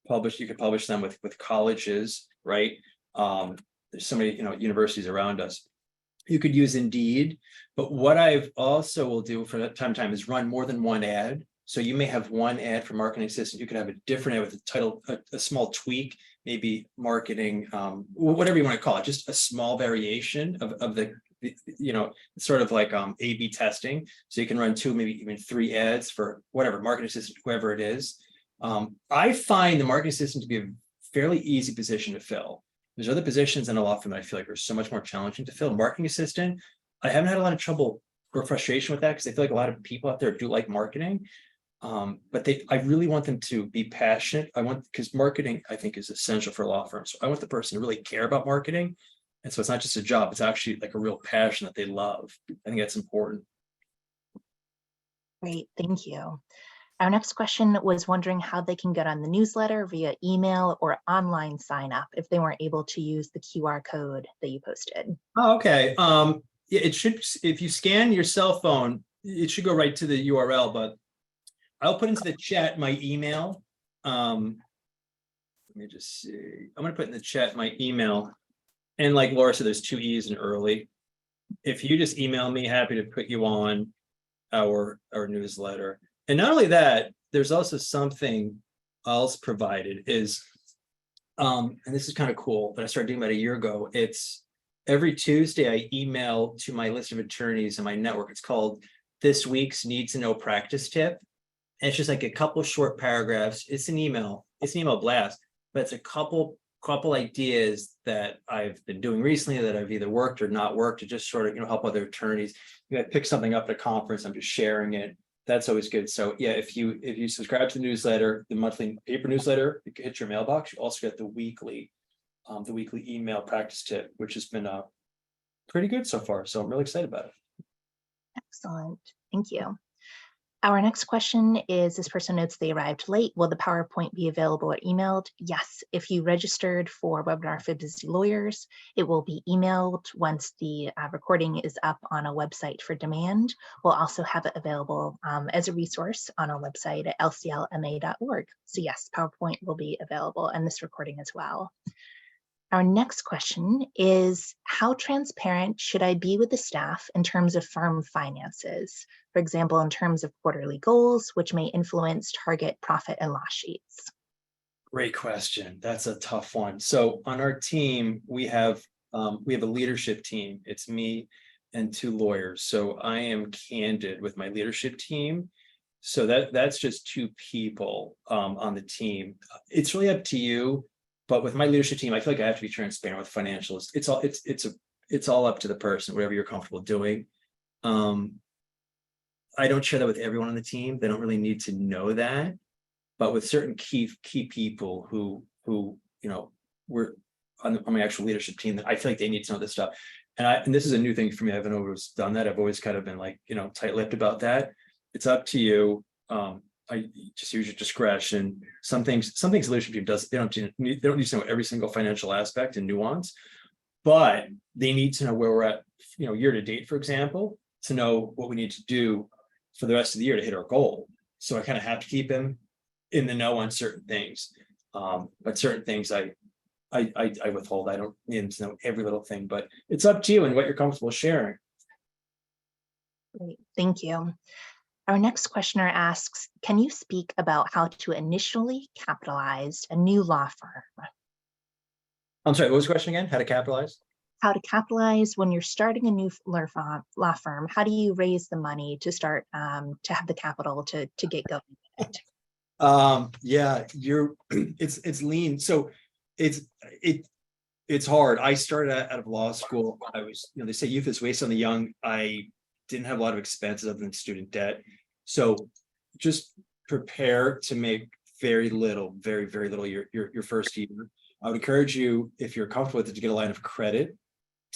publish. You could publish them with colleges, right? There's so many universities around us. You could use Indeed, but what I've also will do from time to time is run more than one ad. So you may have one ad for marketing assistant. You could have a different ad with a title, a small tweak, maybe marketing, whatever you want to call it, just a small variation of the sort of like A/B testing. So you can run 2, maybe even 3 ads for whatever marketing assistant, whoever it is. I find the marketing assistant to be a fairly easy position to fill. There's other positions in a law firm that I feel like are so much more challenging to fill. Marketing assistant, I haven't had a lot of trouble or frustration with that because I feel like a lot of people out there do like marketing. But I really want them to be passionate. Because marketing, I think, is essential for a law firm. So I want the person to really care about marketing. And so it's not just a job, it's actually like a real passion that they love. I think that's important. Great, thank you. Our next question was wondering how they can get on the newsletter via email or online sign up if they weren't able to use the QR code that you posted. Oh, okay. Yeah, it should, if you scan your cell phone, it should go right to the URL, but I'll put into the chat my email. Let me just see. I'm going to put in the chat my email. And like Laura said, there's 2 E's in early. If you just email me, happy to put you on our newsletter. And not only that, there's also something else provided is, and this is kind of cool, but I started doing about a year ago. It's every Tuesday I email to my list of attorneys in my network. It's called This Week's Need to Know Practice Tip. And it's just like a couple short paragraphs. It's an email blast, but it's a couple ideas that I've been doing recently that I've either worked or not worked to just sort of help other attorneys. I pick something up at a conference, I'm just sharing it. That's always good. So yeah, if you subscribe to the newsletter, the monthly paper newsletter, it can hit your mailbox. You also get the weekly email practice tip, which has been pretty good so far. So I'm really excited about it. Excellent, thank you. Our next question is, this person notes they arrived late. Will the PowerPoint be available or emailed? Yes, if you registered for Webinar for Busy Lawyers, it will be emailed once the recording is up on a website for demand. We'll also have it available as a resource on our website at lclma.org. So yes, PowerPoint will be available and this recording as well. Our next question is, how transparent should I be with the staff in terms of firm finances? For example, in terms of quarterly goals, which may influence target profit and loss sheets. Great question. That's a tough one. So on our team, we have a leadership team. It's me and two lawyers. So I am candid with my leadership team. So that's just two people on the team. It's really up to you. But with my leadership team, I feel like I have to be transparent with financials. It's all up to the person, whatever you're comfortable doing. I don't share that with everyone on the team. They don't really need to know that. But with certain key people who were on my actual leadership team, that I feel like they need to know this stuff. And this is a new thing for me. I haven't always done that. I've always kind of been like, tight-lipped about that. It's up to you. I just use your discretion. Some things the leadership team does, they don't need to know every single financial aspect and nuance, but they need to know where we're at, year to date, for example, to know what we need to do for the rest of the year to hit our goal. So I kind of have to keep him in the know on certain things. But certain things I withhold. I don't need him to know every little thing, but it's up to you and what you're comfortable sharing. Great, thank you. Our next questioner asks, can you speak about how to initially capitalize a new law firm? I'm sorry, what was the question again? How to capitalize? How to capitalize when you're starting a new law firm? How do you raise the money to start to have the capital to get going with it? Yeah, it's lean. So it's hard. I started out of law school. I was, they say youth is wasted on the young. I didn't have a lot of expenses other than student debt. So just prepare to make very little, very, very little your first year. I would encourage you, if you're comfortable with it, to get a line of credit,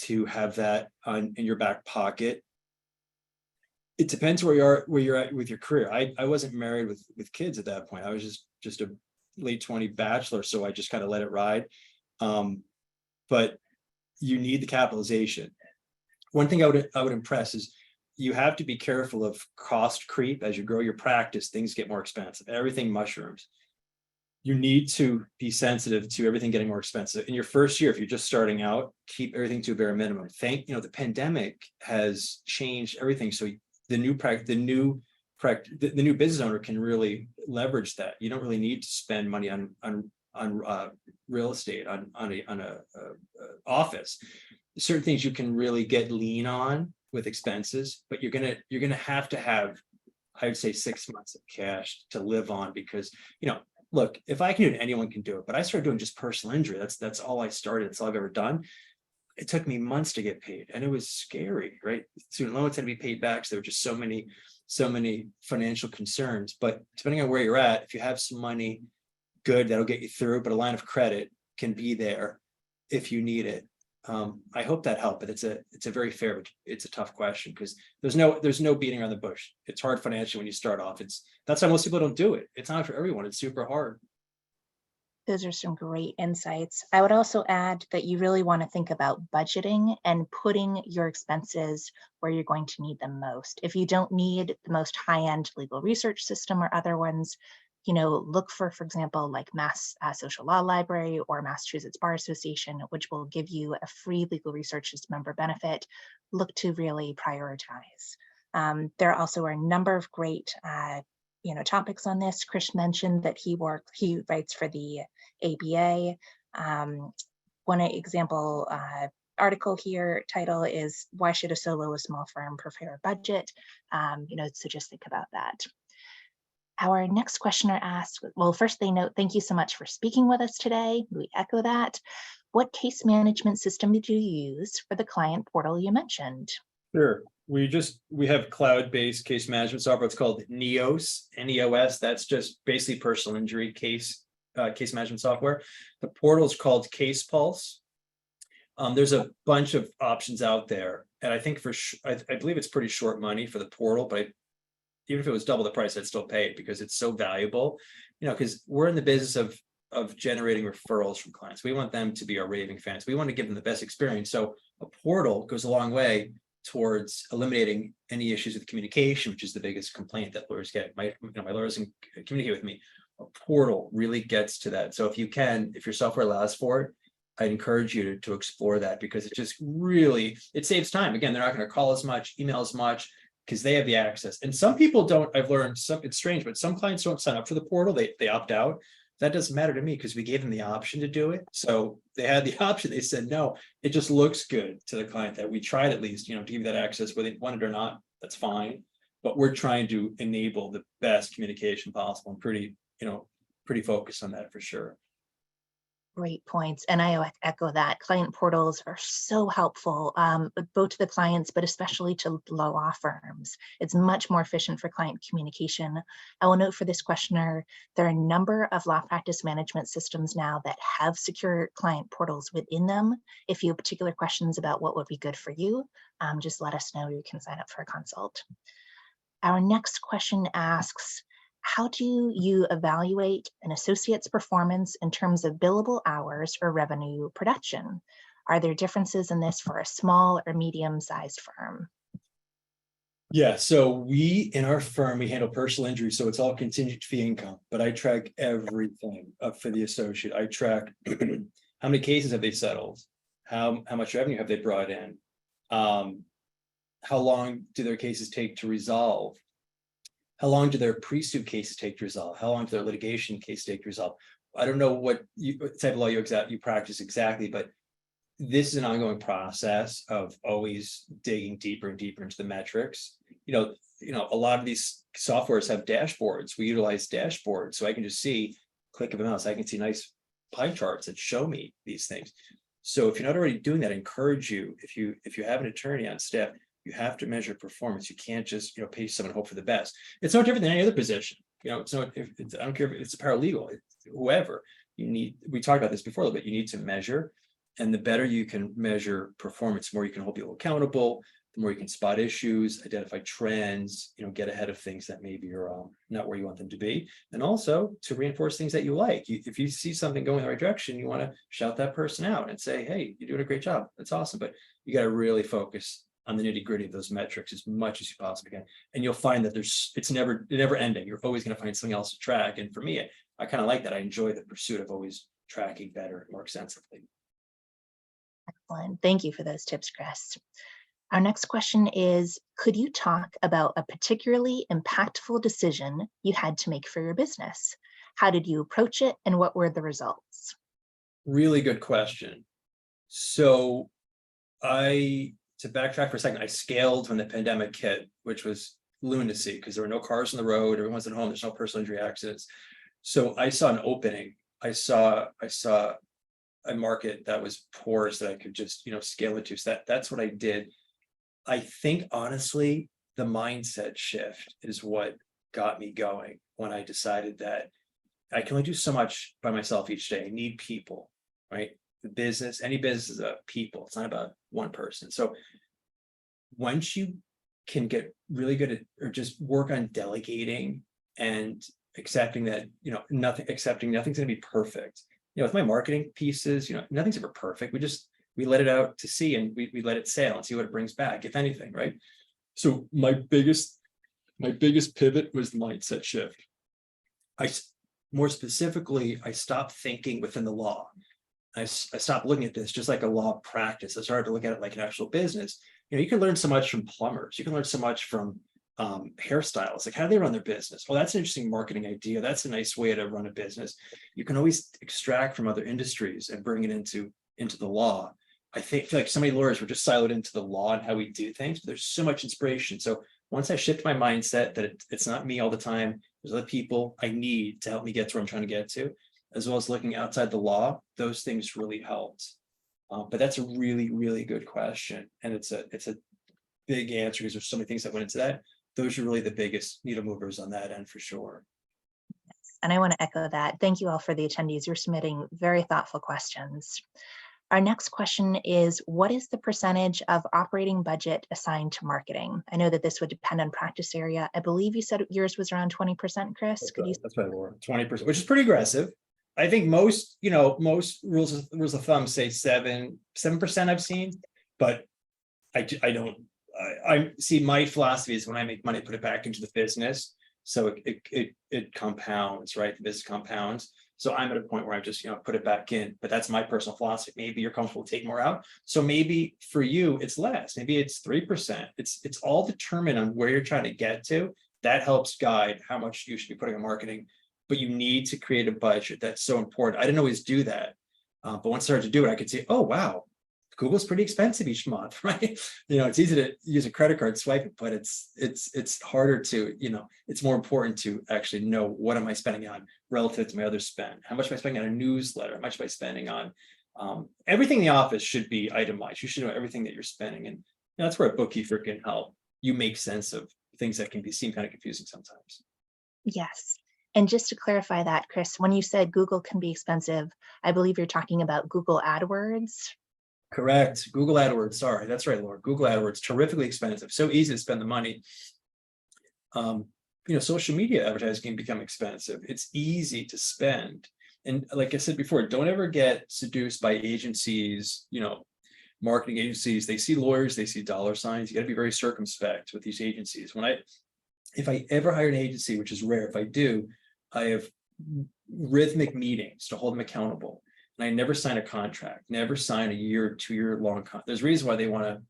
to have that in your back pocket. It depends where you're at with your career. I wasn't married with kids at that point. I was just a late 20 bachelor, so I just kind of let it ride. But you need the capitalization. One thing I would impress is you have to be careful of cost creep. As you grow your practice, things get more expensive. Everything mushrooms. You need to be sensitive to everything getting more expensive. In your first year, if you're just starting out, keep everything to a bare minimum. The pandemic has changed everything. So the new business owner can really leverage that. You don't really need to spend money on real estate, on a office. Certain things you can really get lean on with expenses, but you're gonna have to have, I would say, 6 months of cash to live on, because look, if I can do it, anyone can do it. But I started doing just personal injury. That's all I started. That's all I've ever done. It took me months to get paid, and it was scary, right? Student loans had to be paid back. So there were just so many financial concerns. But depending on where you're at, if you have some money, good, that'll get you through. But a line of credit can be there if you need it. I hope that helped, but it's a tough question, because there's no beating around the bush. It's hard financially when you start off. That's why most people don't do it. It's not for everyone. It's super hard. Those are some great insights. I would also add that you really want to think about budgeting and putting your expenses where you're going to need them most. If you don't need the most high-end legal research system or other ones, look for example, like Mass Social Law Library or Massachusetts Bar Association, which will give you a free legal research system member benefit. Look to really prioritize. There also are a number of great topics on this. Chris mentioned that he writes for the ABA. One example article here, title is "Why Should a Solo or Small Firm Prepare a Budget?" So just think about that. Our next questioner asks, well, first they note, thank you so much for speaking with us today. We echo that. What case management system did you use for the client portal you mentioned? Sure. We have cloud-based case management software. It's called NEOS, N-E-O-S. That's just basically personal injury case management software. The portal is called Case Pulse. There's a bunch of options out there, and I think I believe it's pretty short money for the portal, but even if it was double the price, I'd still pay it, because it's so valuable. Because we're in the business of generating referrals from clients. We want them to be our raving fans. We want to give them the best experience. So a portal goes a long way towards eliminating any issues with communication, which is the biggest complaint that lawyers get. My lawyers can communicate with me. A portal really gets to that. So if your software allows for it, I'd encourage you to explore that, because it saves time. Again, they're not going to call as much, email as much, because they have the access. And some people don't. I've learned it's strange, but some clients don't sign up for the portal. They opt out. that doesn't matter to me because we gave them the option to do it. So they had the option. They said, no, it just looks good to the client that we tried at least, to give you that access, whether they want it or not, that's fine. But we're trying to enable the best communication possible. I'm pretty focused on that for sure. Great points. And I echo that. Client portals are so helpful, both to the clients, but especially to law firms. It's much more efficient for client communication. I will note for this questioner, there are a number of law practice management systems now that have secure client portals within them. If you have particular questions about what would be good for you, just let us know. You can sign up for a consult. Our next question asks, how do you evaluate an associate's performance in terms of billable hours or revenue production? Are there differences in this for a small or medium-sized firm? Yeah, so in our firm, we handle personal injury, so it's all contingent fee income, but I track everything up for the associate. I track how many cases have they settled? How much revenue have they brought in? How long do their cases take to resolve? How long do their pre-suit cases take to resolve? How long do their litigation cases take to resolve? I don't know what type of law you practice exactly, but this is an ongoing process of always digging deeper and deeper into the metrics. A lot of these softwares have dashboards. We utilize dashboards, so I can just see, click of a mouse, I can see nice pie charts that show me these things. So if you're not already doing that, I encourage you, if you have an attorney on staff, you have to measure performance. You can't just, pay someone and hope for the best. It's no different than any other position. It's not, I don't care if it's a paralegal, whoever we talked about this before a little bit, you need to measure. And the better you can measure performance, the more you can hold people accountable, the more you can spot issues, identify trends, get ahead of things that maybe are not where you want them to be. And also to reinforce things that you like. If you see something going in the right direction, you want to shout that person out and say, hey, you're doing a great job. That's awesome. But you got to really focus on the nitty gritty of those metrics as much as you possibly can. And you'll find that it's never ending. You're always going to find something else to track. And for me, I kind of like that. I enjoy the pursuit of always tracking better and more extensively. Excellent. Thank you for those tips, Chris. Our next question is, could you talk about a particularly impactful decision you had to make for your business? How did you approach it and what were the results? Really good question. So to backtrack for a second, I scaled when the pandemic hit, which was lunacy because there were no cars on the road, everyone's at home, there's no personal injury accidents. So I saw an opening. I saw a market that was porous that I could just, scale it to. So that's what I did. I think honestly, the mindset shift is what got me going when I decided that I can only do so much by myself each day. I need people, right? Any business is about people. It's not about one person. So once you can get really good at, or just work on delegating and accepting that, nothing's going to be perfect. With my marketing pieces, nothing's ever perfect. We let it out to sea and we let it sail and see what it brings back, if anything, right? So my biggest pivot was the mindset shift. More specifically, I stopped thinking within the law. I stopped looking at this just like a law practice. I started to look at it like an actual business. You can learn so much from plumbers. You can learn so much from hairstylists. Like, how do they run their business? Well, that's an interesting marketing idea. That's a nice way to run a business. You can always extract from other industries and bring it into the law. I feel like so many lawyers were just siloed into the law and how we do things, but there's so much inspiration. So once I shift my mindset that it's not me all the time, there's other people I need to help me get to where I'm trying to get to, as well as looking outside the law, those things really helped. But that's a really, really good question. And it's a big answer because there's so many things that went into that. Those are really the biggest needle movers on that end for sure. And I want to echo that. Thank you all for the attendees. You're submitting very thoughtful questions. Our next question is, what is the percentage of operating budget assigned to marketing? I know that this would depend on practice area. I believe you said yours was around 20%, Chris. That's right, Laura. 20%, which is pretty aggressive. I think most rules of thumb say 7% I've seen, but I see my philosophy is when I make money, put it back into the business. So it compounds, right? The business compounds. So I'm at a point where I just, put it back in, but that's my personal philosophy. Maybe you're comfortable taking more out. So maybe for you, it's less, maybe it's 3%. It's all determined on where you're trying to get to. That helps guide how much you should be putting on marketing. but you need to create a budget. That's so important. I didn't always do that. But once I started to do it, I could see, oh, wow, Google's pretty expensive each month, right? It's easy to use a credit card, swipe it, but it's harder to, it's more important to actually know what am I spending on relative to my other spend. How much am I spending on a newsletter? How much am I spending on everything in the office should be itemized. You should know everything that you're spending. And that's where a bookkeeper can help you make sense of things that can seem kind of confusing sometimes. Yes. And just to clarify that, Chris, when you said Google can be expensive, I believe you're talking about Google AdWords. Correct. Google AdWords. Sorry, that's right, Laura. Google AdWords, terrifically expensive. So easy to spend the money. Social media advertising can become expensive. It's easy to spend. And like I said before, don't ever get seduced by agencies, marketing agencies. They see lawyers, they see dollar signs. You got to be very circumspect with these agencies. If I ever hire an agency, which is rare, if I do, I have rhythmic meetings to hold them accountable. And I never sign a contract, never sign a 2-year long contract. There's a reason why they want to,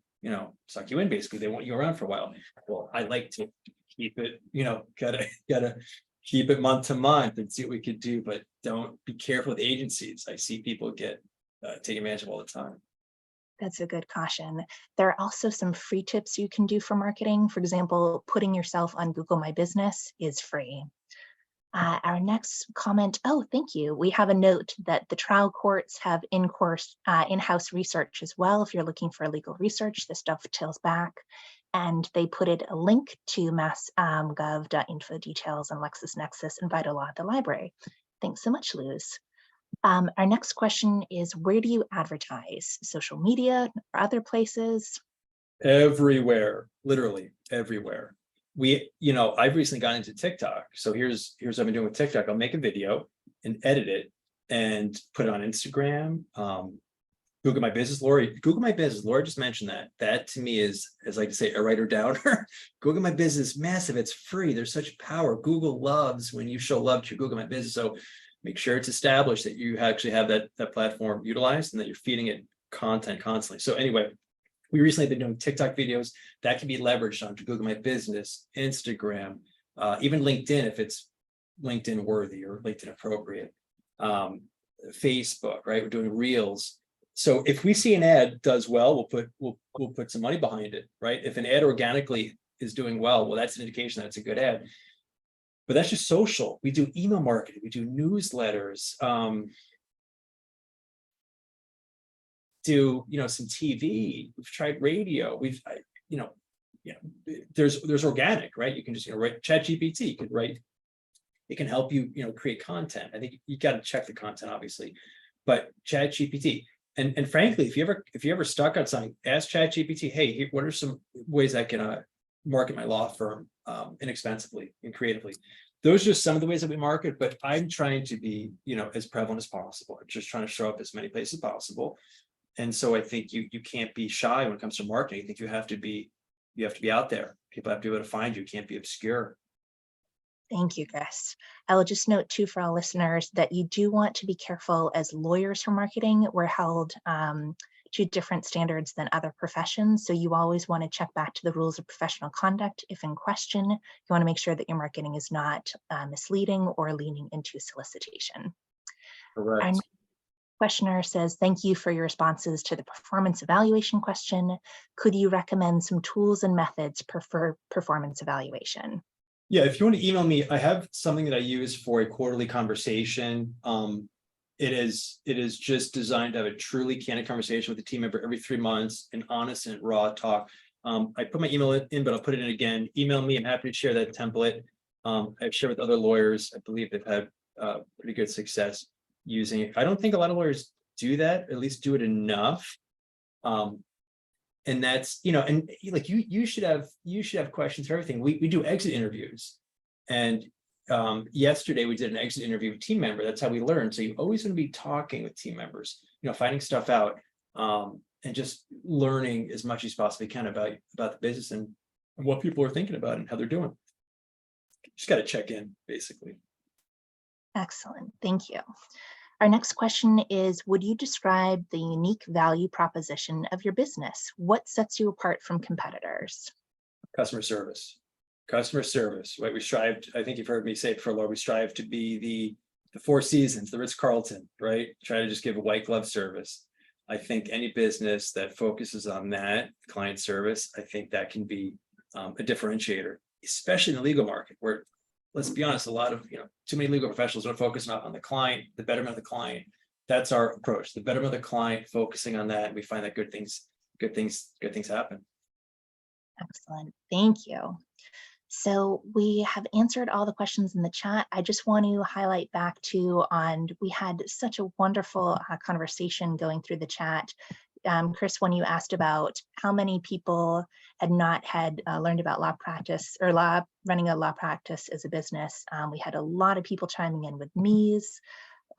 suck you in, basically. They want you around for a while. Well, I like to keep it, gotta keep it month to month and see what we could do, but don't be careful with agencies. I see people get taken advantage of all the time. That's a good caution. There are also some free tips you can do for marketing. For example, putting yourself on Google My Business is free. Our next comment, thank you. We have a note that the trial courts have in-house research as well. If you're looking for legal research, this dovetails back. And they put a link to mass.gov.info details and LexisNexis and VitalLaw at the library. Thanks so much, Luz. Our next question is, where do you advertise? Social media or other places? Everywhere, literally everywhere. I've recently gotten into TikTok. So here's what I've been doing with TikTok. I'll make a video and edit it and put it on Instagram. Google My Business, Laura. Google My Business, Laura just mentioned that. That to me is, as I like to say, a writer downer. Google My Business, massive. It's free. There's such power. Google loves when you show love to Google My Business. So make sure it's established that you actually have that platform utilized and that you're feeding it content constantly. So anyway, we recently have been doing TikTok videos that can be leveraged onto Google My Business, Instagram, even LinkedIn if it's LinkedIn worthy or LinkedIn appropriate. Facebook, right? We're doing Reels. So if we see an ad does well, we'll put some money behind it, right? If an ad organically is doing well, that's an indication that it's a good ad. But that's just social. We do email marketing, we do newsletters, do some TV. We've tried radio. There's organic, right? You can just write ChatGPT. You could write. It can help you create content. I think you got to check the content, obviously, but ChatGPT. And frankly, if you ever stuck on something, ask ChatGPT. Hey, what are some ways I can market my law firm inexpensively and creatively? Those are just some of the ways that we market, but I'm trying to be, as prevalent as possible. I'm just trying to show up as many places as possible. And so I think you can't be shy when it comes to marketing. I think you have to be out there. People have to be able to find you. You can't be obscure. Thank you, Chris. I will just note too for our listeners that you do want to be careful as lawyers for marketing. We're held to different standards than other professions. So you always want to check back to the rules of professional conduct. If in question, you want to make sure that your marketing is not misleading or leaning into solicitation. Correct. Our questioner says, thank you for your responses to the performance evaluation question. Could you recommend some tools and methods for performance evaluation? Yeah, if you want to email me, I have something that I use for a quarterly conversation. It is just designed to have a truly candid conversation with a team member every 3 months, an honest and raw talk. I put my email in, but I'll put it in again. Email me. I'm happy to share that template. I've shared with other lawyers. I believe they've had pretty good success using it. I don't think a lot of lawyers do that, at least do it enough. And that's, and like you should have questions for everything. We do exit interviews. And yesterday we did an exit interview with a team member. That's how we learn. So you always want to be talking with team members, finding stuff out, and just learning as much as possibly can about the business and what people are thinking about and how they're doing. Just got to check in, basically. Excellent. Thank you. Our next question is, would you describe the unique value proposition of your business? What sets you apart from competitors? Customer service. customer service, right? We strive, I think you've heard me say it for Laura, we strive to be the Four Seasons, the Ritz-Carlton, right? Try to just give a white glove service. I think any business that focuses on that client service, I think that can be a differentiator, especially in the legal market, where, let's be honest, a lot of, too many legal professionals don't focus on the client, the betterment of the client. That's our approach, the betterment of the client, focusing on that. We find that good things happen. Excellent. Thank you. So we have answered all the questions in the chat. I just want to highlight back to we had such a wonderful conversation going through the chat. Chris, when you asked about how many people had not learned about law practice or running a law practice as a business, we had a lot of people chiming in with me's.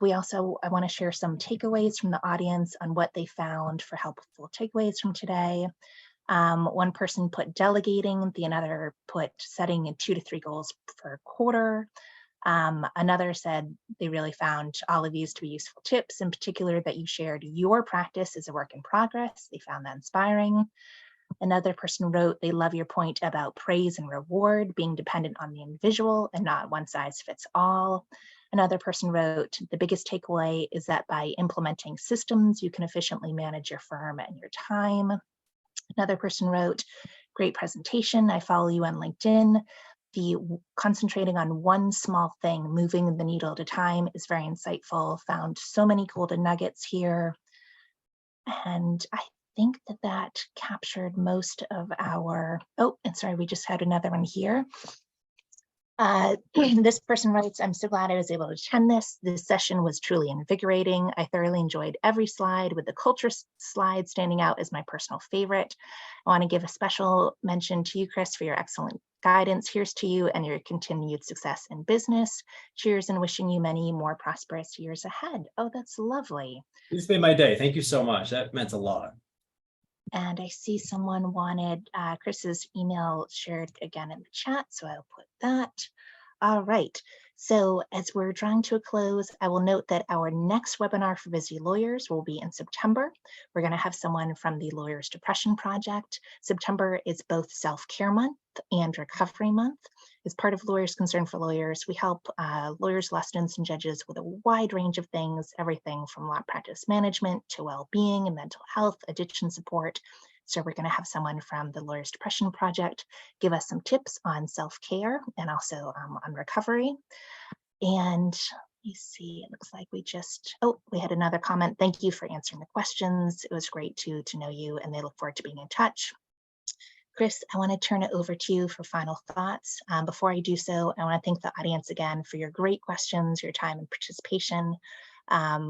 I want to share some takeaways from the audience on what they found for helpful takeaways from today. One person put delegating, the another put setting 2 to 3 goals per quarter. Another said they really found all of these to be useful tips, in particular that you shared your practice is a work in progress. They found that inspiring. Another person wrote, they love your point about praise and reward being dependent on the individual and not one size fits all. Another person wrote, the biggest takeaway is that by implementing systems, you can efficiently manage your firm and your time. Another person wrote, great presentation. I follow you on LinkedIn. The concentrating on one small thing, moving the needle at a time is very insightful. Found so many golden nuggets here. And I think that captured most of our, and sorry, we just had another one here. This person writes, I'm so glad I was able to attend this. This session was truly invigorating. I thoroughly enjoyed every slide, with the culture slide standing out as my personal favorite. I want to give a special mention to you, Chris, for your excellent guidance. Here's to you and your continued success in business. Cheers, and wishing you many more prosperous years ahead. Oh, that's lovely. This made my day. Thank you so much. That meant a lot. And I see someone wanted Chris's email shared again in the chat, so I'll put that. All right, so as we're drawing to a close, I will note that our next webinar for busy lawyers will be in September. We're going to have someone from the Lawyers Depression Project. September is both Self-Care Month and Recovery Month. As part of Lawyers Concern for Lawyers, we help lawyers, law students, and judges with a wide range of things, everything from law practice management to well-being and mental health, addiction support. So we're going to have someone from the Lawyers Depression Project give us some tips on self-care and also on recovery. And let me see, it looks like we had another comment. Thank you for answering the questions. It was great to know you, and they look forward to being in touch. Chris, I want to turn it over to you for final thoughts. Before I do so, I want to thank the audience again for your great questions, your time and participation.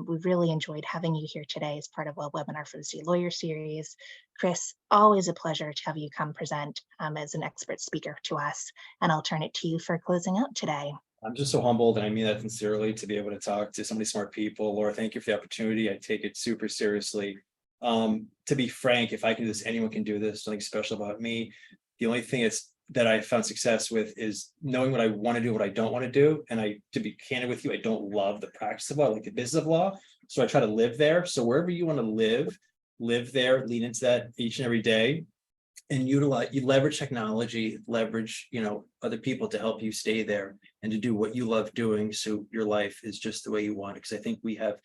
We've really enjoyed having you here today as part of a webinar for the Z Lawyer series. Chris, always a pleasure to have you come present as an expert speaker to us, and I'll turn it to you for closing out today. I'm just so humbled, and I mean that sincerely, to be able to talk to so many smart people. Laura, thank you for the opportunity. I take it super seriously. To be frank, if I can do this, anyone can do this. Nothing special about me. The only thing that I found success with is knowing what I want to do, what I don't want to do. And to be candid with you, I don't love the practice of law, I like the business of law. So I try to live there. So wherever you want to live there, lean into that each and every day, and you leverage technology, leverage, other people to help you stay there and to do what you love doing. So your life is just the way you want it. Because I think we have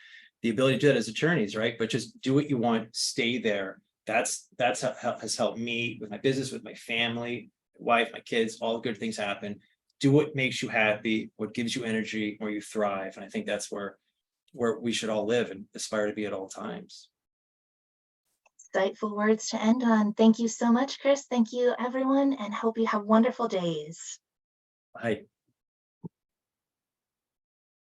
the ability to do that as attorneys, right? But just do what you want, stay there. That's how has helped me with my business, with my family, wife, my kids. All the good things happen. Do what makes you happy, what gives you energy, where you thrive. And I think that's where we should all live and aspire to be at all times. Insightful words to end on. Thank you so much, Chris. Thank you, everyone, and hope you have wonderful days. Bye.